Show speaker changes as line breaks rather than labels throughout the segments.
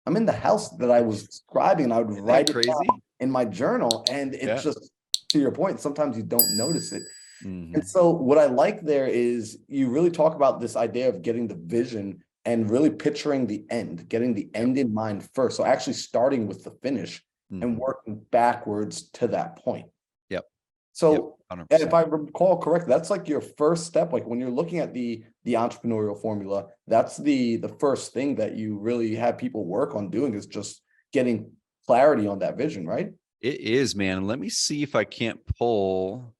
I'm in the house that I was describing, and I would
Isn't that
write it down
crazy?
in my journal. And it's
Yeah.
just, to your point, sometimes you don't notice it. And
Hmm.
so what I like there is you really talk about this idea of getting the vision and really picturing the end, getting the
Yep.
end in mind first. So actually starting with the finish and
Hmm.
working backwards to that point.
Yep. Yep.
So if
100%.
I recall correctly, that's like your first step. Like when you're looking at the entrepreneurial formula, that's the first thing that you really have people work on doing is just getting clarity on that vision, right?
It is, man. Let me see if I can't pull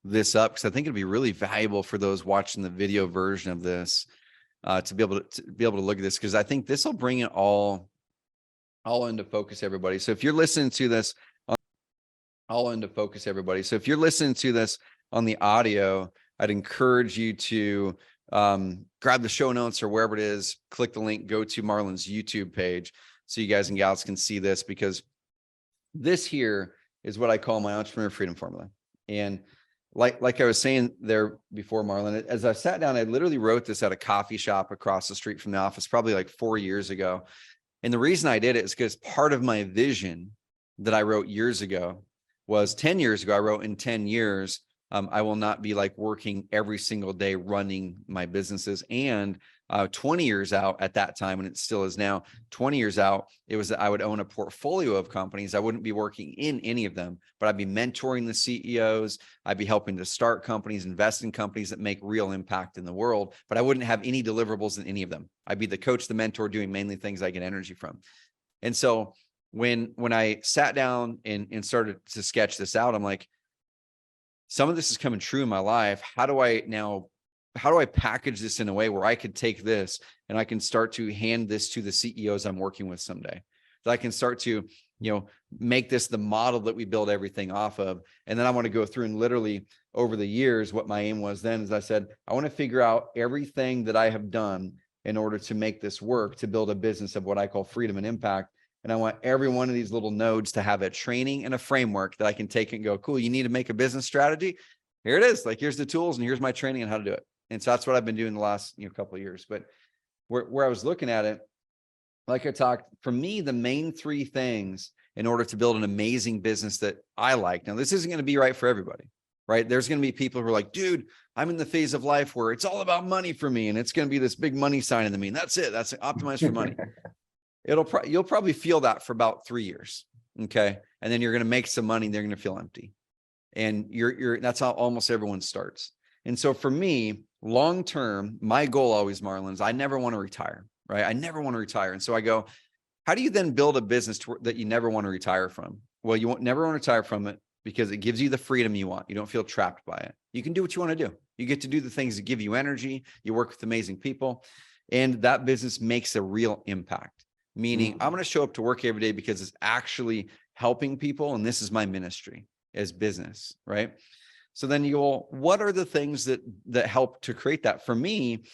this up because I think it'd be really valuable for those watching the video version of this to be able to look at this because I think this will bring it all into focus, everybody. So if you're listening to this, all into focus, everybody. So if you're listening to this on the audio, I'd encourage you to grab the show notes or wherever it is, click the link, go to Marlon's YouTube page so you guys and gals can see this because this here is what I call my entrepreneur freedom formula. And like I was saying there before, Marlon, as I sat down, I literally wrote this at a coffee shop across the street from the office, probably like 4 years ago. And the reason I did it is because part of my vision that I wrote years ago was 10 years ago. I wrote in 10 years, I will not be like working every single day running my businesses. And 20 years out at that time, and it still is now 20 years out, it was that I would own a portfolio of companies. I wouldn't be working in any of them, but I'd be mentoring the CEOs. I'd be helping to start companies, invest in companies that make real impact in the world, but I wouldn't have any deliverables in any of them. I'd be the coach, the mentor, doing mainly things I get energy from. And so when I sat down and started to sketch this out, I'm like, some of this is coming true in my life. How do I package this in a way where I could take this and I can start to hand this to the CEOs I'm working with someday? That I can start to, make this the model that we build everything off of. And then I want to go through and literally over the years, what my aim was then is I said, I want to figure out everything that I have done in order to make this work, to build a business of what I call freedom and impact. And I want every one of these little nodes to have a training and a framework that I can take and go, cool, you need to make a business strategy. Here it is. Like, here's the tools and here's my training on how to do it. And so that's what I've been doing the last couple of years. But where I was looking at it, like I talked, for me, the main three things in order to build an amazing business that I like. Now, this isn't going to be right for everybody, right? There's going to be people who are like, dude, I'm in the phase of life where it's all about money for me. And it's going to be this big money sign in the me. And that's it. That's optimized for money. You'll probably feel that for about 3 years. Okay. And then you're going to make some money. And they're going to feel empty. And that's how almost everyone starts. And so for me, long term, my goal always, Marlon, is I never want to retire, right? I never want to retire. And so I go, how do you then build a business that you never want to retire from? Well, you won't never want to retire from it because it gives you the freedom you want. You don't feel trapped by it. You can do what you want to do. You get to do the things that give you energy. You work with amazing people, and that business makes a real impact. Meaning, I'm going to show up to work every day because it's actually helping people, and this is my ministry as business, right? So then you go, what are the things that help to create that? For me,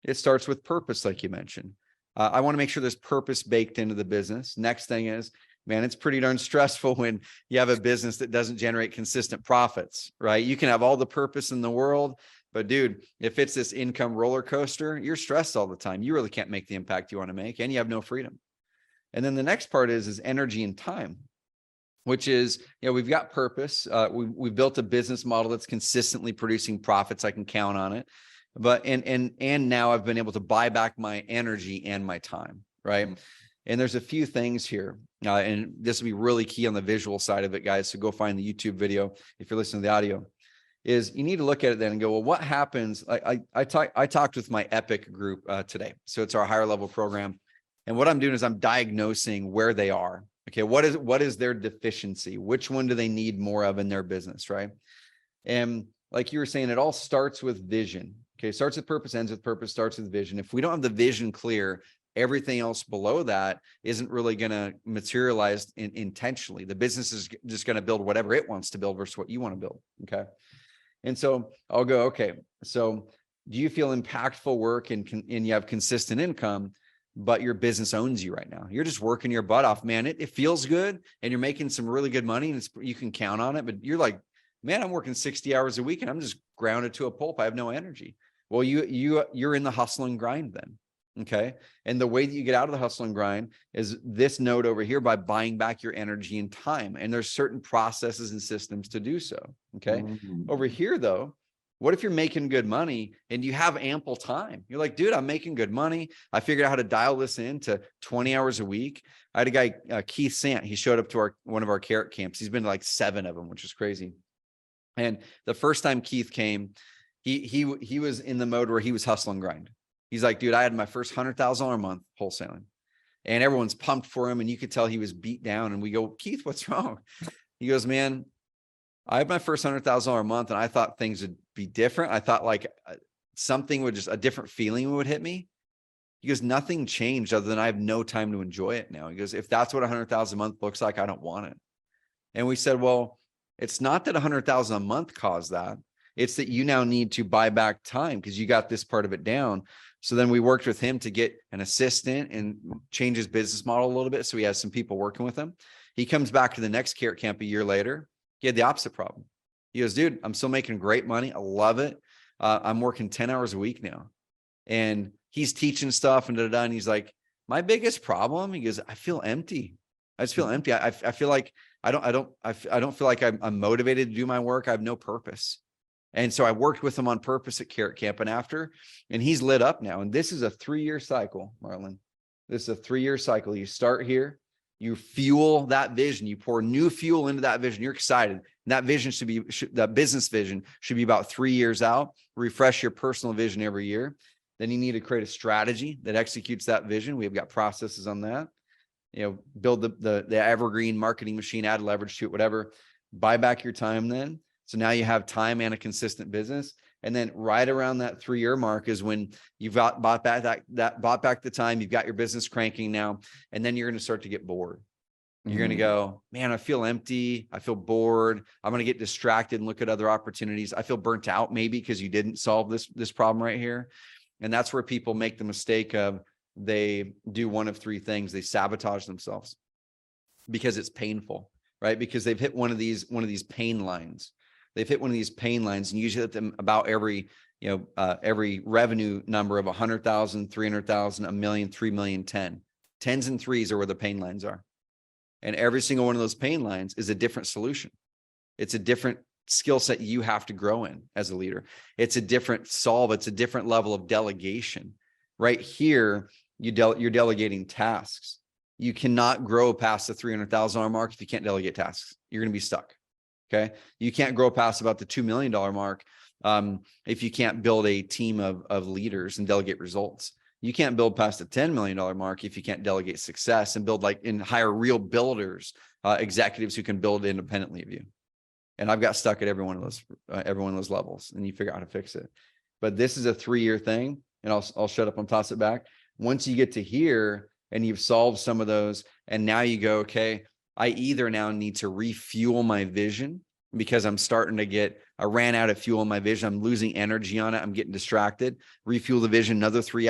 it starts with purpose, like you mentioned. I want to make sure there's purpose baked into the business. Next thing is, man, it's pretty darn stressful when you have a business that doesn't generate consistent profits, right? You can have all the purpose in the world, but dude, if it's this income roller coaster, you're stressed all the time. You really can't make the impact you want to make, and you have no freedom. And then the next part is energy and time, which is, we've got purpose. We built a business model that's consistently producing profits. I can count on it. But and now I've been able to buy back my energy and my time, right? And there's a few things here, and this will be really key on the visual side of it, guys. So go find the YouTube video if you're listening to the audio. Is you need to look at it then and go, well, what happens? I talked with my Epic group today, so it's our higher level program, and what I'm doing is I'm diagnosing where they are. Okay, what is their deficiency? Which one do they need more of in their business, right? And like you were saying, it all starts with vision. Okay, starts with purpose, ends with purpose, starts with vision. If we don't have the vision clear, everything else below that isn't really going to materialize intentionally. The business is just going to build whatever it wants to build versus what you want to build. Okay. And so I'll go, okay, so do you feel impactful work and you have consistent income, but your business owns you right now? You're just working your butt off, man. It feels good and you're making some really good money and you can count on it, but you're like, man, I'm working 60 hours a week and I'm just grounded to a pulp. I have no energy. Well, you're in the hustle and grind then. Okay. And the way that you get out of the hustle and grind is this node over here by buying back your energy and time. And there's certain processes and systems to do so. Okay. Over here, though, what if you're making good money and you have ample time? You're like, dude, I'm making good money. I figured out how to dial this in to 20 hours a week. I had a guy, Keith Sant. He showed up to one of our carrot camps. He's been to like 7 of them, which is crazy. And the first time Keith came, he was in the mode where he was hustle and grind. He's like, dude, I had my first $100,000 a month wholesaling, and everyone's pumped for him. And you could tell he was beat down. And we go, Keith, what's wrong? He goes, man, I had my first $100,000 a month, and I thought things would be different. I thought like something would just, a different feeling would hit me. He goes, nothing changed other than I have no time to enjoy it now. He goes, if that's what 100,000 a month looks like, I don't want it. And we said, well, it's not that 100,000 a month caused that. It's that you now need to buy back time because you got this part of it down. So then we worked with him to get an assistant and change his business model a little bit. So he has some people working with him. He comes back to the next carrot camp a year later. He had the opposite problem. He goes, dude, I'm still making great money. I love it. I'm working 10 hours a week now. And he's teaching stuff and and he's like, my biggest problem, he goes, I feel empty. I just feel empty. I feel like I don't feel like I'm motivated to do my work. I have no purpose. And so I worked with him on purpose at Carrot Camp and he's lit up now. And this is a 3-year cycle, Marlon. This is a 3-year cycle. You start here, you fuel that vision, you pour new fuel into that vision. You're excited. And that vision that business vision should be about 3 years out. Refresh your personal vision every year. Then you need to create a strategy that executes that vision. We've got processes on that. Build the evergreen marketing machine, add leverage to it, whatever. Buy back your time then. So now you have time and a consistent business. And then right around that 3-year mark is when you've bought back the time, you've got your business cranking now, and then you're going to start to get bored. You're going to go, man, I feel empty. I feel bored. I'm going to get distracted and look at other opportunities. I feel burnt out maybe because you didn't solve this problem right here. And that's where people make the mistake of, they do one of 3 things. They sabotage themselves because it's painful, right? Because they've hit one of these pain lines. They've hit one of these pain lines, and usually hit them about every revenue number of 100,000, 300,000, a million, 3 million, 10. 10s and 3s are where the pain lines are. And every single one of those pain lines is a different solution. It's a different skill set you have to grow in as a leader. It's a different solve. It's a different level of delegation. Right here, you're delegating tasks. You cannot grow past the $300,000 mark if you can't delegate tasks. You're going to be stuck. Okay. You can't grow past about the $2 million mark if you can't build a team of leaders and delegate results. You can't build past the $10 million mark if you can't delegate success and build and hire real builders, executives who can build independently of you. And I've got stuck at every one of those levels, and you figure out how to fix it. But this is a 3-year thing, and I'll shut up and toss it back. Once you get to here and you've solved some of those, and now you go, okay, I either now need to refuel my vision because I ran out of fuel in my vision. I'm losing energy on it. I'm getting distracted. Refuel the vision another 3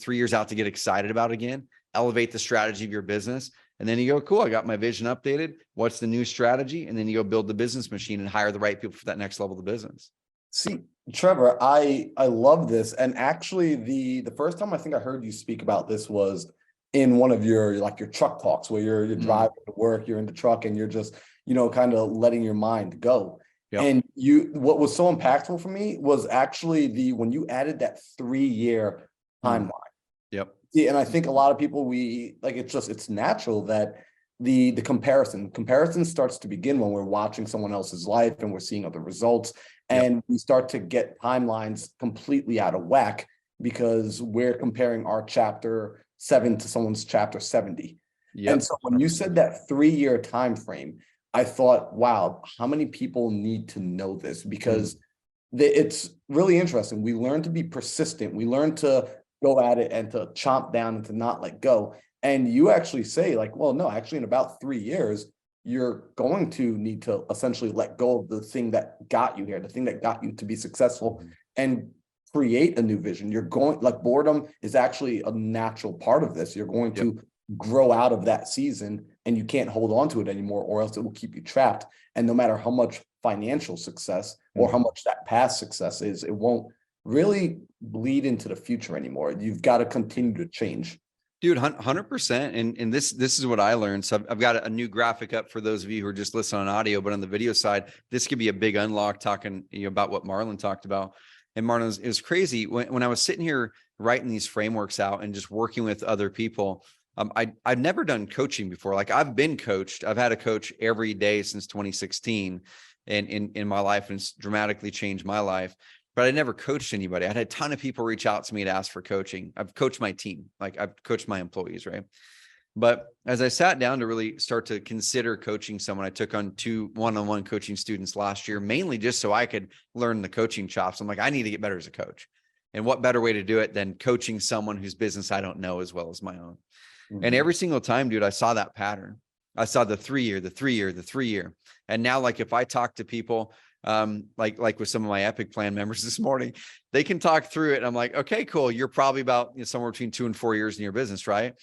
years out to get excited about again. Elevate the strategy of your business. And then you go, cool, I got my vision updated. What's the new strategy? And then you go build the business machine and hire the right people for that next level of the business.
See, Trevor, I love this. And actually the first time I think I heard you speak about this was in one of your truck talks where you're driving to work, you're in the truck and you're just, kind of letting your mind go. Yep. And what was so impactful for me was actually when you added that 3-year timeline.
Yep.
See, and I think a lot of people, it's natural that the comparison starts to begin when we're watching someone else's life and we're seeing other results. And we start to get timelines completely out of whack because we're comparing our chapter 7 to someone's chapter 70. Yep. And so when you said that 3-year time frame, I thought, wow, how many people need to know this? Because it's really interesting. We learn to be persistent. We learn to go at it and to chomp down and to not let go. And you actually say well, no, actually in about 3 years, you're going to need to essentially let go of the thing that got you here, the thing that got you to be successful and create a new vision. You're going, boredom is actually a natural part of this. You're going to grow out of that season and you can't hold on to it anymore, or else it will keep you trapped. And no matter how much financial success or how much that past success is, it won't really bleed into the future anymore. You've got to continue to change.
Dude, 100%. And this is what I learned. So I've got a new graphic up for those of you who are just listening on audio, but on the video side, this could be a big unlock talking about what Marlon talked about. And Marlon, it was crazy when I was sitting here writing these frameworks out and just working with other people. I've never done coaching before. Like I've been coached. I've had a coach every day since 2016 and in my life, and it's dramatically changed my life. But I never coached anybody. I had a ton of people reach out to me to ask for coaching. I've coached my team, like I've coached my employees, right? But as I sat down to really start to consider coaching someone, I took on 2 one-on-one coaching students last year, mainly just so I could learn the coaching chops. I'm like, I need to get better as a coach. And what better way to do it than coaching someone whose business I don't know as well as my own? Mm-hmm. And every single time, dude, I saw that pattern. I saw the 3-year, the 3-year, the 3-year. And now, like if I talk to people, like with some of my Epic Plan members this morning, they can talk through it. And I'm like, okay, cool. You're probably about somewhere between 2 and 4 years in your business, right?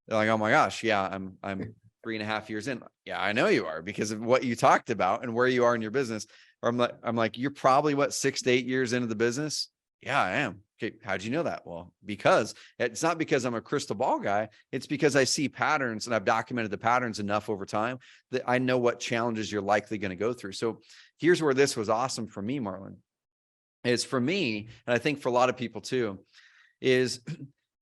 They're like, oh my gosh, yeah, I'm 3.5 years in. Yeah, I know you are because of what you talked about and where you are in your business. Or I'm like, you're probably what, 6 to 8 years into the business? Yeah, I am. Okay, how'd you know that? Well, because it's not because I'm a crystal ball guy. It's because I see patterns and I've documented the patterns enough over time that I know what challenges you're likely going to go through. So here's where this was awesome for me, Marlon. It's for me, and I think for a lot of people too, is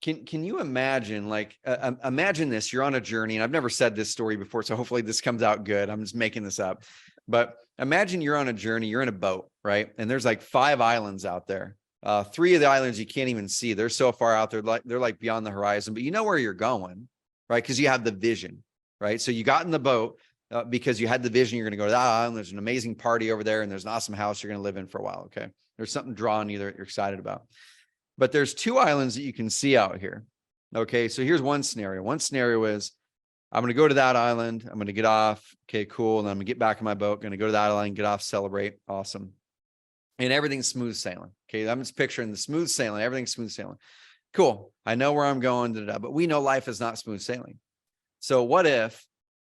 can you imagine, like, imagine this, you're on a journey, and I've never said this story before, so hopefully this comes out good. I'm just making this up. But imagine you're on a journey, you're in a boat, right? And there's like 5 islands out there. 3 of the islands you can't even see. They're so far out there, they're like beyond the horizon, but you know where you're going, right? Because you have the vision, right? So you got in the boat because you had the vision. You're going to go to that island. There's an amazing party over there, and there's an awesome house you're going to live in for a while. Okay, there's something drawing you that you're excited about. But there's 2 islands that you can see out here. Okay, so here's one scenario. One scenario is I'm going to go to that island. I'm going to get off. Okay, cool. And then I'm going to get back in my boat. Going to go to that island, get off, celebrate. Awesome. And everything's smooth sailing. Okay, I'm just picturing the smooth sailing. Everything's smooth sailing. Cool. I know where I'm going, but we know life is not smooth sailing. So what if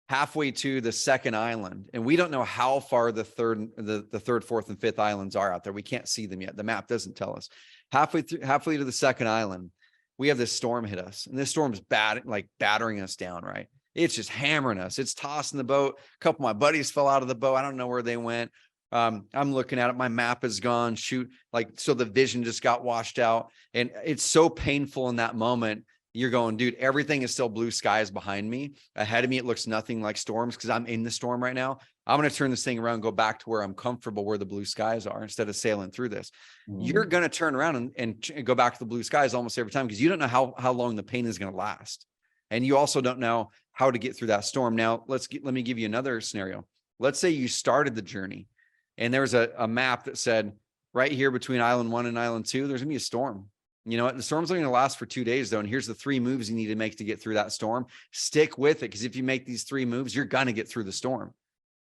halfway to the second island, and we don't know how far the third, 4th, and 5th islands are out there. We can't see them yet. The map doesn't tell us. Halfway to the second island, we have this storm hit us, and this storm's battering us down, right? It's just hammering us. It's tossing the boat. A couple of my buddies fell out of the boat. I don't know where they went. I'm looking at it. My map is gone. So the vision just got washed out. And it's so painful in that moment. You're going, dude, everything is still blue skies behind me. Ahead of me, it looks nothing like storms because I'm in the storm right now. I'm going to turn this thing around and go back to where I'm comfortable, where the blue skies are, instead of sailing through this. Mm-hmm. You're going to turn around and go back to the blue skies almost every time because you don't know how long the pain is going to last. And you also don't know how to get through that storm. Now, let me give you another scenario. Let's say you started the journey and there was a map that said right here between island 1 and island 2, there's gonna be a storm. You know what? The storm's only gonna last for 2 days though. And here's the 3 moves you need to make to get through that storm. Stick with it. Because if you make these 3 moves, you're gonna get through the storm.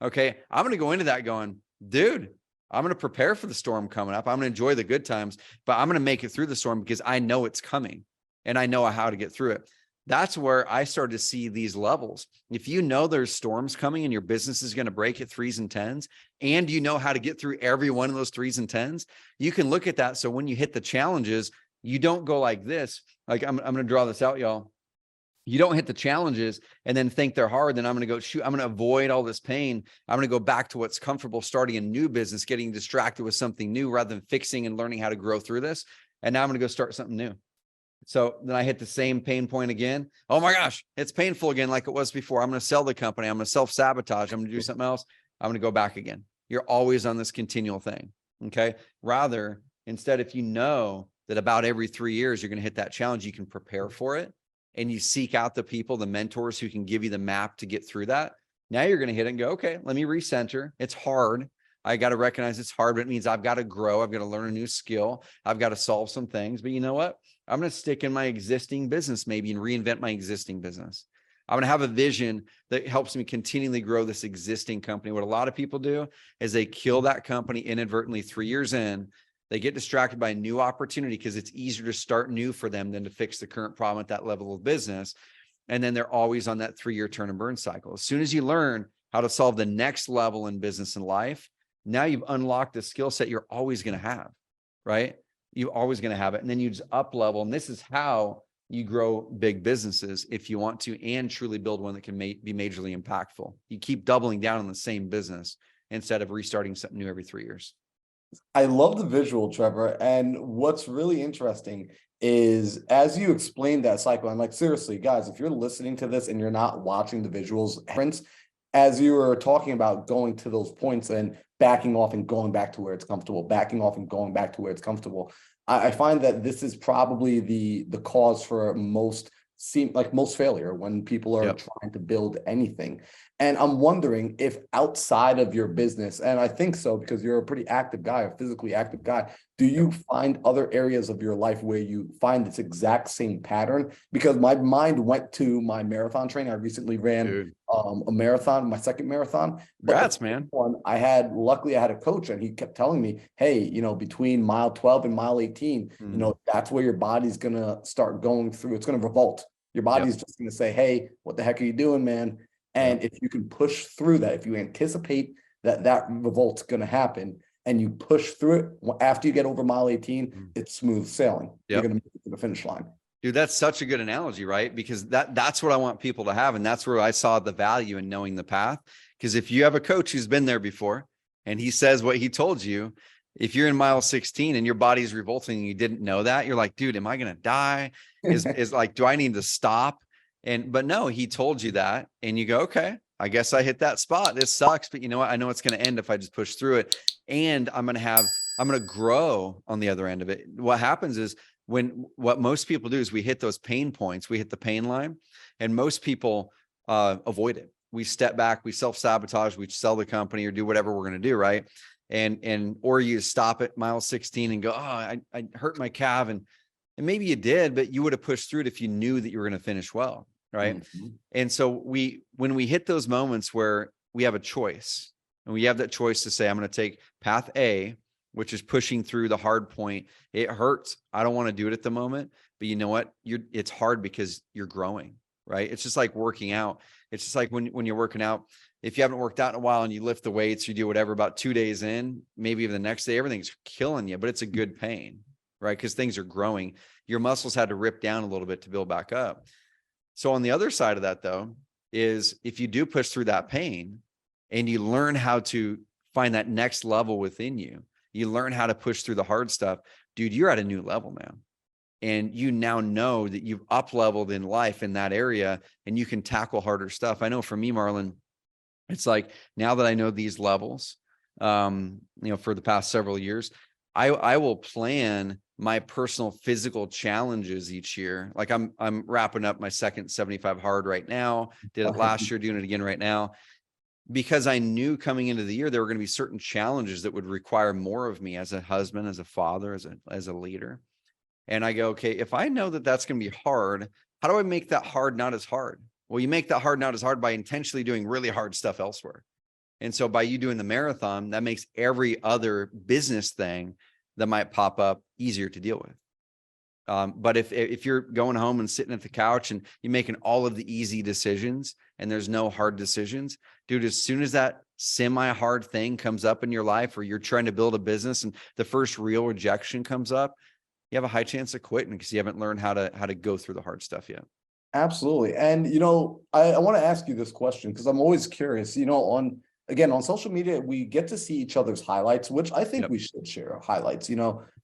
Okay. I'm gonna go into that going, dude, I'm gonna prepare for the storm coming up. I'm gonna enjoy the good times, but I'm gonna make it through the storm because I know it's coming and I know how to get through it. That's where I started to see these levels. If you know there's storms coming and your business is going to break at 3s and 10s, and you know how to get through every one of those 3s and 10s, you can look at that. So when you hit the challenges, you don't go like this. Like I'm going to draw this out, y'all. You don't hit the challenges and then think they're hard. Then I'm going to go, shoot, I'm going to avoid all this pain. I'm going to go back to what's comfortable, starting a new business, getting distracted with something new rather than fixing and learning how to grow through this. And now I'm going to go start something new. So then I hit the same pain point again. Oh my gosh, it's painful again like it was before. I'm going to sell the company. I'm going to self-sabotage. I'm going to do something else. I'm going to go back again. You're always on this continual thing. Okay. Rather, instead, if you know that about every 3 years, you're going to hit that challenge, you can prepare for it and you seek out the people, the mentors who can give you the map to get through that. Now you're going to hit it and go, okay, let me recenter. It's hard. I got to recognize it's hard, but it means I've got to grow. I've got to learn a new skill. I've got to solve some things, but you know what? I'm going to stick in my existing business maybe and reinvent my existing business. I'm going to have a vision that helps me continually grow this existing company. What a lot of people do is they kill that company inadvertently 3 years in. They get distracted by a new opportunity because it's easier to start new for them than to fix the current problem at that level of business. And then they're always on that 3-year turn and burn cycle. As soon as you learn how to solve the next level in business and life, now you've unlocked the skill set you're always going to have, right? You're always going to have it. And then you just up level. And this is how you grow big businesses if you want to, and truly build one that can be majorly impactful. You keep doubling down on the same business instead of restarting something new every 3 years.
I love the visual, Trevor. And what's really interesting is as you explain that cycle, I'm like, seriously, guys, if you're listening to this and you're not watching the visuals, as you were talking about going to those points and backing off and going back to where it's comfortable, backing off and going back to where it's comfortable, I find that this is probably the cause for most failure when people are trying to build anything. And I'm wondering if outside of your business, and I think so because you're a pretty active guy, a physically active guy, do you find other areas of your life where you find this exact same pattern? Because my mind went to my marathon training. I recently ran a marathon, my second marathon.
Congrats, man.
Luckily I had a coach and he kept telling me, hey, between mile 12 and mile 18, that's where your body's going to start going through. It's going to revolt. Your body's just going to say, hey, what the heck are you doing, man? And if you can push through that, if you anticipate that revolt's going to happen and you push through it, after you get over mile 18, it's smooth sailing. You're going to make it to the finish line.
Dude, that's such a good analogy, right? Because that's what I want people to have. And that's where I saw the value in knowing the path. Because if you have a coach who's been there before and he says what he told you, if you're in mile 16 and your body's revolting and you didn't know that, you're like, dude, am I going to die? Is like, do I need to stop? But no, he told you that. And you go, okay, I guess I hit that spot. This sucks, but you know what? I know it's going to end if I just push through it. And I'm going to grow on the other end of it. What happens is what most people do is we hit those pain points, we hit the pain line, and most people avoid it. We step back, we self-sabotage, we sell the company or do whatever we're going to do. Right. Or you stop at mile 16 and go, oh, I hurt my calf. And maybe you did, but you would have pushed through it if you knew that you were going to finish well. Right. Mm-hmm. And so when we hit those moments where we have a choice and we have that choice to say, I'm going to take path A, which is pushing through the hard point. It hurts. I don't want to do it at the moment, but you know what? It's hard because you're growing, right? It's just like working out. It's just like when you're working out, if you haven't worked out in a while and you lift the weights, you do whatever, about 2 days in, maybe even the next day, everything's killing you, but it's a good pain, right? Because things are growing. Your muscles had to rip down a little bit to build back up. So on the other side of that though, is if you do push through that pain and you learn how to find that next level within you, you learn how to push through the hard stuff, dude, you're at a new level now. And you now know that you've up leveled in life in that area and you can tackle harder stuff. I know for me, Marlon, it's like now that I know these levels, for the past several years, I will plan my personal physical challenges each year. Like I'm wrapping up my second 75 hard right now. Did it last year, doing it again right now. Because I knew coming into the year, there were going to be certain challenges that would require more of me as a husband, as a father, as a leader. And I go, okay, if I know that that's going to be hard, how do I make that hard not as hard? Well, you make that hard not as hard by intentionally doing really hard stuff elsewhere. And so by you doing the marathon, that makes every other business thing that might pop up easier to deal with. But if you're going home and sitting at the couch and you're making all of the easy decisions and there's no hard decisions, dude, as soon as that semi-hard thing comes up in your life or you're trying to build a business and the first real rejection comes up, you have a high chance of quitting because you haven't learned how to go through the hard stuff yet.
Absolutely. And, I want to ask you this question because I'm always curious, on social media, we get to see each other's highlights, which I think we should share highlights.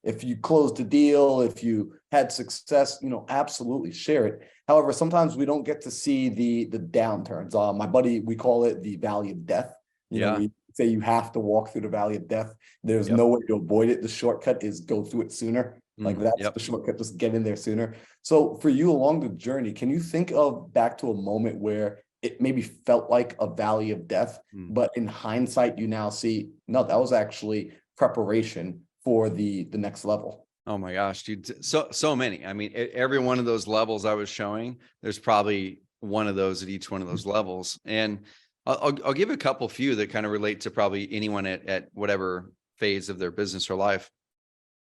If you closed a deal, if you had success, absolutely share it. However, sometimes we don't get to see the downturns. My buddy, we call it the valley of death. We say you have to walk through the valley of death. There's no way to avoid it. The shortcut is go through it sooner. Like that's the shortcut, just get in there sooner. So for you along the journey, can you think of back to a moment where it maybe felt like a valley of death, but in hindsight, you now see, no, that was actually preparation for the next level?
Oh my gosh, dude. So many. I mean, every one of those levels I was showing, there's probably one of those at each one of those levels. And I'll give a couple few that kind of relate to probably anyone at whatever phase of their business or life.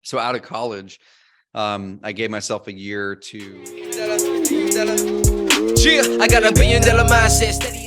So out of college, I gave myself a year to...
I got $1 billion mindset steady.